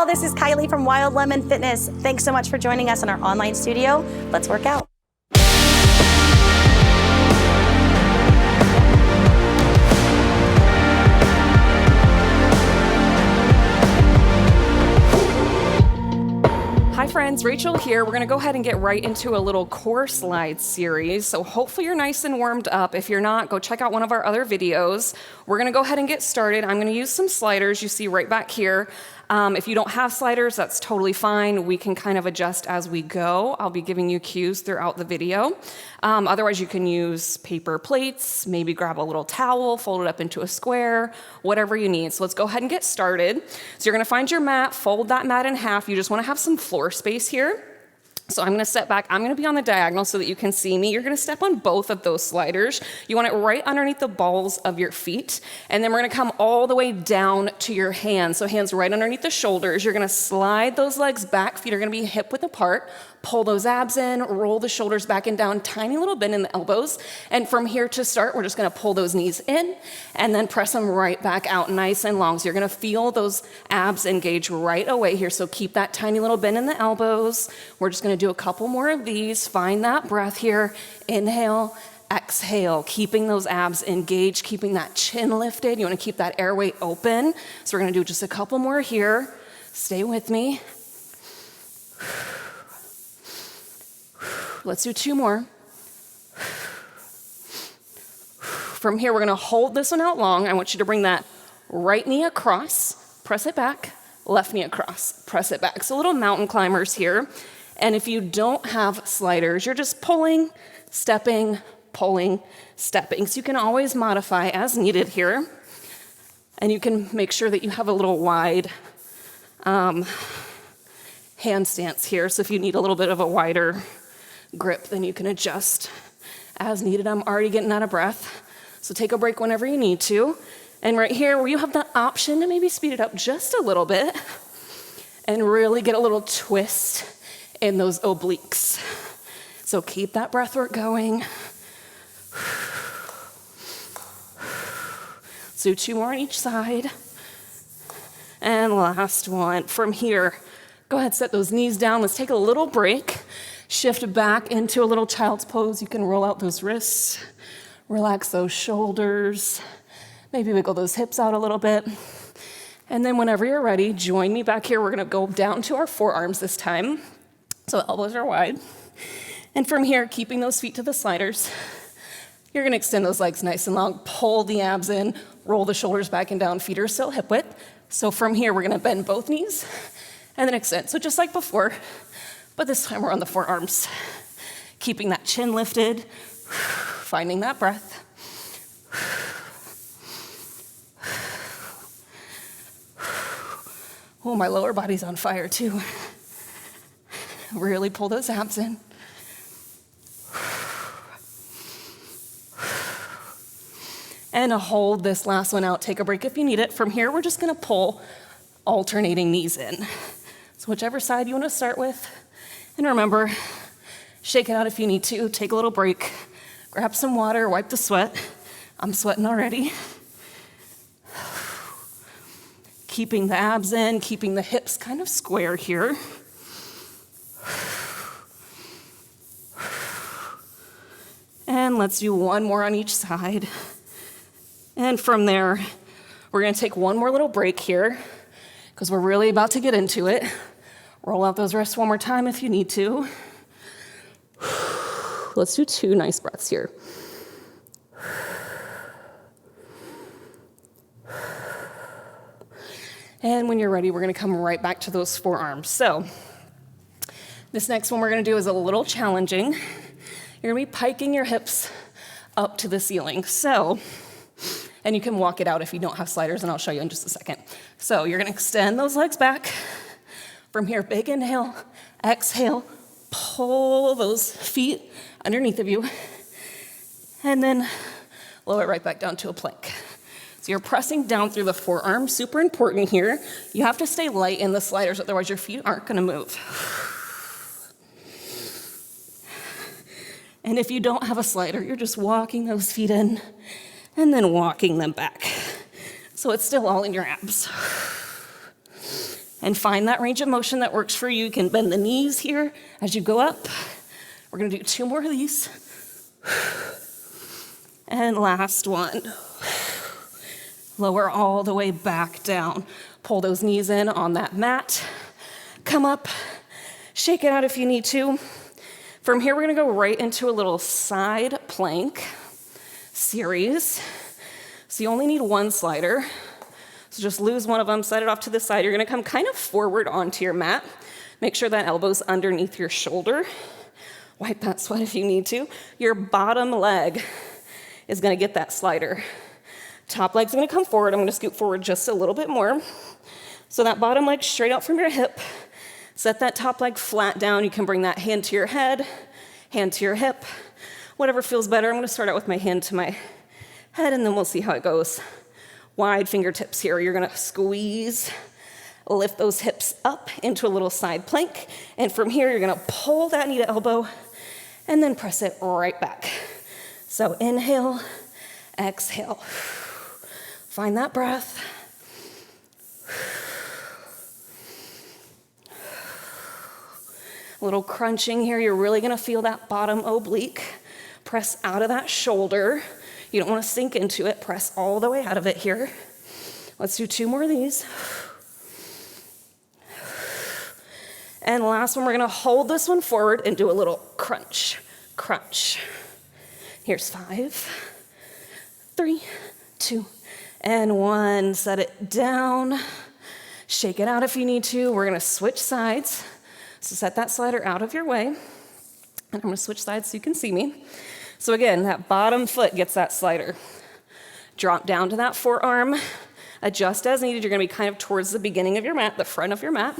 y'all. This is Kylie from Wild Lemon Fitness. Thanks so much for joining us in our online studio. Let's work out. Hi friends, Rachel here. We're gonna go ahead and get right into a little core slide series. So hopefully you're nice and warmed up. If you're not, go check out one of our other videos. We're gonna go ahead and get started. I'm gonna use some sliders you see right back here. If you don't have sliders, that's totally fine. We can kind of adjust as we go. I'll be giving you cues throughout the video. Otherwise, you can use paper plates, maybe grab a little towel, fold it up into a square, whatever you need. So let's go ahead and get started. So you're gonna find your mat, fold that mat in half. You just wanna have some floor space here. So I'm gonna step back, I'm gonna be on the diagonal so that you can see me. You're gonna step on both of those sliders. You want it right underneath the balls of your feet. And then we're gonna come all the way down to your hands. So hands right underneath the shoulders. You're gonna slide those legs back, feet are gonna be hip width apart. Pull those abs in, roll the shoulders back and down, tiny little bend in the elbows. And from here to start, we're just gonna pull those knees in and then press them right back out nice and long. So you're gonna feel those abs engage right away here. So keep that tiny little bend in the elbows. We're just gonna do a couple more of these. Find that breath here. Inhale, exhale, keeping those abs engaged, keeping that chin lifted. You wanna keep that airway open. So we're gonna do just a couple more here. Stay with me. Let's do two more. From here, we're gonna hold this one out long. I want you to bring that right knee across, press it back, left knee across, press it back. So little mountain climbers here. And if you don't have sliders, you're just pulling, stepping, pulling, stepping. So you can always modify as needed here. And you can make sure that you have a little wide hand stance here. So if you need a little bit of a wider grip, then you can adjust as needed. I'm already getting out of breath, so take a break whenever you need to. And right here, where you have the option to maybe speed it up just a little bit and really get a little twist in those obliques. So keep that breath work going. So two more on each side. And last one. From here, go ahead, set those knees down. Let's take a little break. Shift back into a little child's pose. You can roll out those wrists, relax those shoulders, maybe wiggle those hips out a little bit. And then whenever you're ready, join me back here. We're gonna go down to our forearms this time. So elbows are wide. And from here, keeping those feet to the sliders, you're gonna extend those legs nice and long, pull the abs in, roll the shoulders back and down, feet are still hip width. So from here, we're gonna bend both knees and then extend. So just like before, but this time we're on the forearms, keeping that chin lifted, finding that breath. Oh, my lower body's on fire too. Really pull those abs in. And hold this last one out. Take a break if you need it. From here, we're just gonna pull alternating knees in. So whichever side you wanna start with. And remember, shake it out if you need to. Take a little break. Grab some water, wipe the sweat. I'm sweating already. Keeping the abs in, keeping the hips kind of square here. And let's do one more on each side. And from there, we're gonna take one more little break here because we're really about to get into it. Roll out those wrists one more time if you need to. Let's do two nice breaths here. And when you're ready, we're gonna come right back to those forearms. So this next one we're gonna do is a little challenging. You're gonna be piking your hips up to the ceiling. So, and you can walk it out if you don't have sliders, and I'll show you in just a second. So you're gonna extend those legs back. From here, big inhale, exhale, pull those feet underneath of you, and then lower it right back down to a plank. So you're pressing down through the forearm, super important here. You have to stay light in the sliders, otherwise your feet aren't gonna move. And if you don't have a slider, you're just walking those feet in and then walking them back. So it's still all in your abs. And find that range of motion that works for you. You can bend the knees here as you go up. We're gonna do 2 more of these. And last one. Lower all the way back down. Pull those knees in on that mat. Come up, shake it out if you need to. From here, we're gonna go right into a little side plank series. So you only need 1 slider. So just lose one of them, set it off to the side. You're gonna come kind of forward onto your mat. Make sure that elbow's underneath your shoulder. Wipe that sweat if you need to. Your bottom leg is gonna get that slider. Top leg's gonna come forward. I'm gonna scoot forward just a little bit more. So that bottom leg straight out from your hip. Set that top leg flat down. You can bring that hand to your head, hand to your hip, whatever feels better. I'm gonna start out with my hand to my head, and then we'll see how it goes. Wide fingertips here. You're gonna squeeze, lift those hips up into a little side plank. And from here, you're gonna pull that knee to elbow and then press it right back. So inhale, exhale. Find that breath. A little crunching here. You're really gonna feel that bottom oblique. Press out of that shoulder. You don't wanna sink into it. Press all the way out of it here. Let's do 2 more of these. And last one, we're gonna hold this one forward and do a little crunch, crunch. Here's 5, 3, 2, and 1. Set it down. Shake it out if you need to. We're gonna switch sides. So set that slider out of your way. And I'm gonna switch sides so you can see me. So again, that bottom foot gets that slider. Drop down to that forearm. Adjust as needed. You're gonna be kind of towards the beginning of your mat, the front of your mat.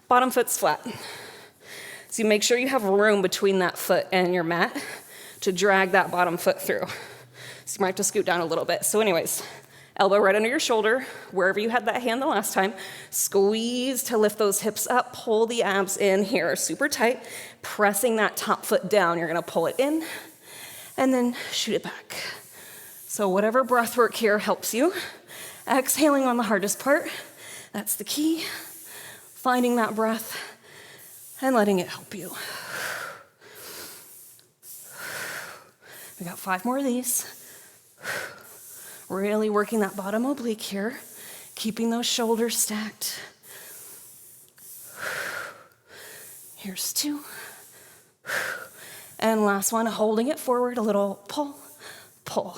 Bottom foot's flat. So you make sure you have room between that foot and your mat to drag that bottom foot through. So you might have to scoot down a little bit. So anyways, elbow right under your shoulder, wherever you had that hand the last time. Squeeze to lift those hips up, pull the abs in here, super tight. Pressing that top foot down, you're gonna pull it in and then shoot it back. So whatever breath work here helps you. Exhaling on the hardest part, that's the key. Finding that breath and letting it help you. We got 5 more of these. Really working that bottom oblique here, keeping those shoulders stacked. Here's 2. And last one, holding it forward, a little pull, pull.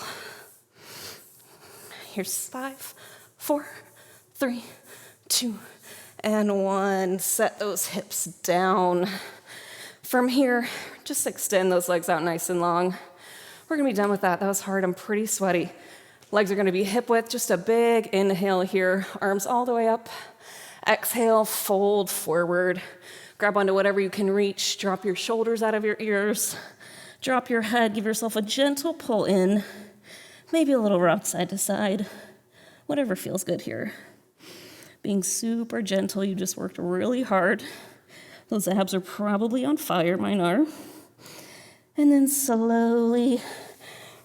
Here's 5, 4, 3, 2, and 1. Set those hips down. From here, just extend those legs out nice and long. We're gonna be done with that. That was hard, I'm pretty sweaty. Legs are gonna be hip width, just a big inhale here. Arms all the way up. Exhale, fold forward. Grab onto whatever you can reach. Drop your shoulders out of your ears. Drop your head, give yourself a gentle pull in. Maybe a little rock side to side. Whatever feels good here. Being super gentle, you just worked really hard. Those abs are probably on fire, mine are. And then slowly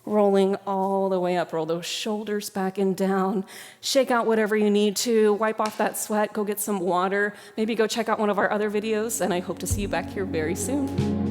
rolling all the way up. Roll those shoulders back and down. Shake out whatever you need to. Wipe off that sweat. Go get some water. Maybe go check out one of our other videos. And I hope to see you back here very soon.